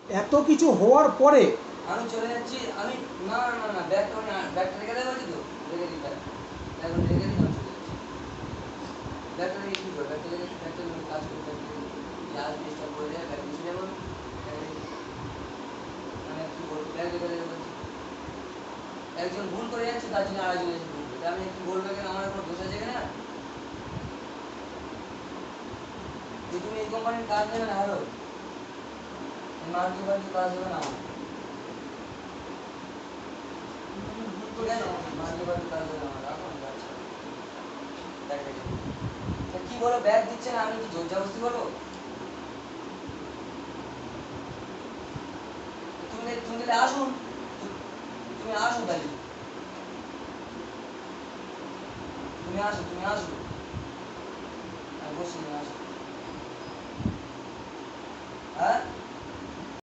এত কিছু হওয়ার পরে আমি চলে যাচ্ছি, আমি না না না ব্যাগটা রেখে দেওয়া হয়েছে তো, রেখে দিই ব্যাগ, এখন রেখে দিই, আমি চলে যাচ্ছি। ব্যাগটা রেখে কী করবো, ব্যাগটা কাজ করতে আজ ডিস্টার্ব করে দেয়, ব্যাগ নিচে যাবো, মানে কী বলবো, ব্যাগ রেখে দেবে বলছি। একজন ভুল করে যাচ্ছে, তার জন্য আরেকজন এসে ভুল করছে, আমি কি বলবো কেন, আমার কোনো দোষ আছে এখানে না? যে তুমি এই কোম্পানির কাজ দেবে না, হ্যালো মার্কেট বাড়িতে কাজ দেবে না আমার, ঠিক আছে, মার্কেট বাড়িতে কাজ দেবে আমার, রাখো না, যাচ্ছে ব্যাগ রেখে দিই। তা কী বলো, ব্যাগ দিচ্ছে না, আমি কি জোর জবরদস্তি করবো? তুমি তাহলে আসুন, তুমি আসো তাহলে, তুমি আসো, আমি বসছি, তুমি আসো।